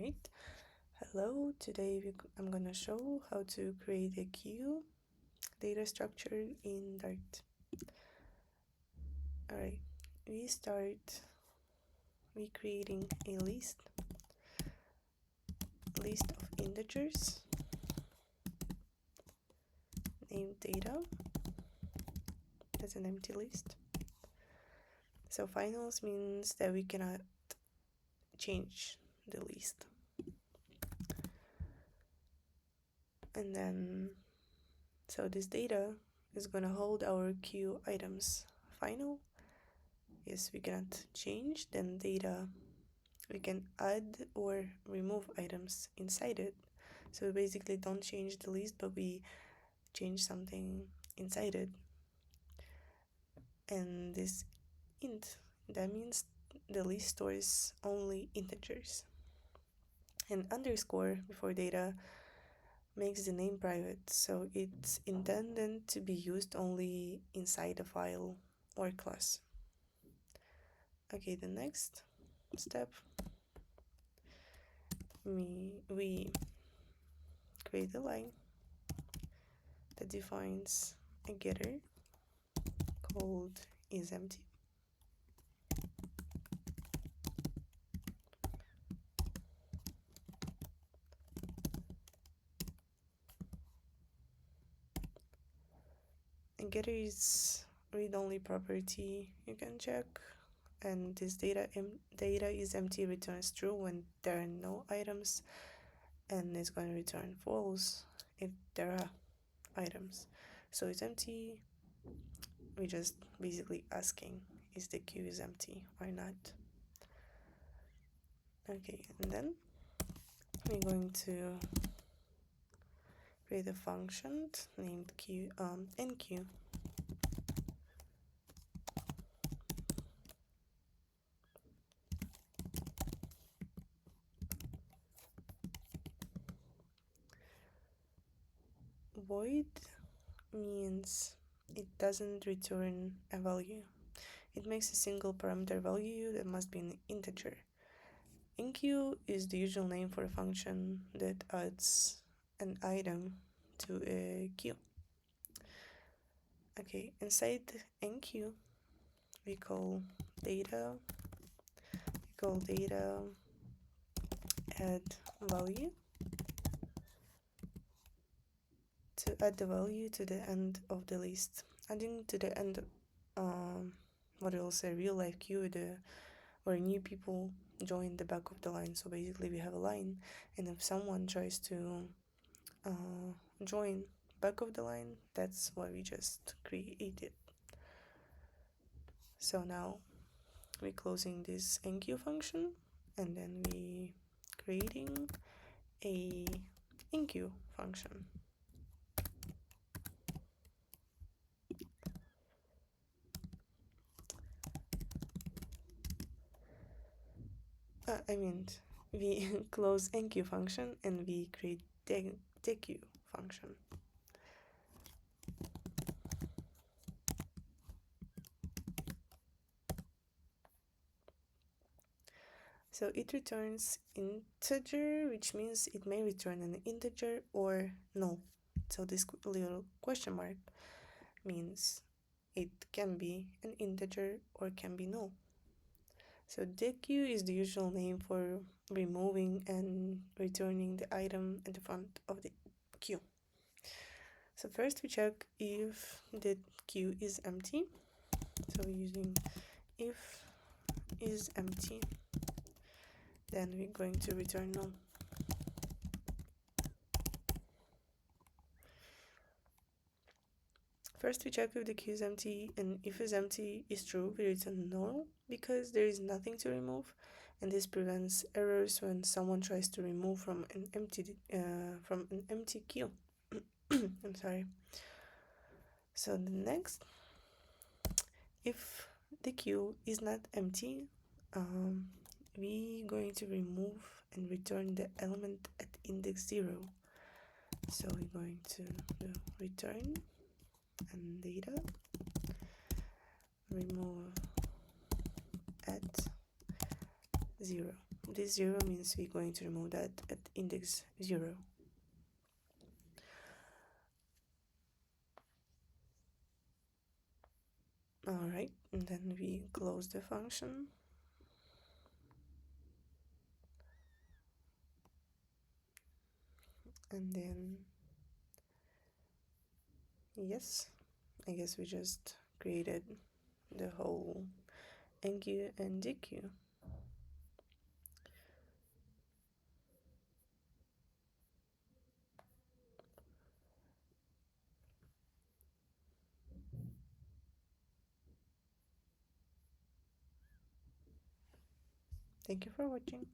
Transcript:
Alright, hello, today I'm gonna show how to create a queue data structure in Dart. Alright, we start recreating a list of integers named data. That's an empty list. So finals means that we cannot change the list. And then, so this data is gonna hold our queue items. Final is we cannot change, then data we can add or remove items inside it. So we basically don't change the list, but we change something inside it. And this int, that means the list stores only integers. And underscore before data makes the name private, so it's intended to be used only inside a file or class. Okay, the next step, we create a line that defines a getter called isEmpty. And getter is read-only property you can check, and this data isEmpty returns true when there are no items, and it's going to return false if there are items. So it's empty, we just basically asking is the queue is empty or not. Okay, and then we're going to create a function named enqueue. Void means it doesn't return a value. It makes a single parameter value that must be an integer. Enqueue is the usual name for a function that adds an item to a queue. Okay, inside enqueue we call data add value to add the value to the end of the list. Adding to the end what we'll say real life queue where new people join the back of the line. So basically we have a line, and if someone tries to join back of the line, that's what we just created. So now we're closing this enqueue function, and then we creating a enqueue function. We close enqueue function and we create dequeue function. So it returns integer, which means it may return an integer or null. So this little question mark means it can be an integer or can be null. So dequeue is the usual name for removing and returning the item at the front of the queue. So first we check if the queue is empty. So we're using if is empty, then we're going to return null. First we check if the queue is empty, and if it's empty is true, we return null because there is nothing to remove, and this prevents errors when someone tries to remove from an empty queue. I'm sorry. So the next, if the queue is not empty, we going to remove and return the element at index 0. So we're going to do return and data remove at 0. this 0 means we're going to remove that at index 0. Alright, and then we close the function. And then, yes, I guess we just created the whole NQ and DQ. Thank you for watching.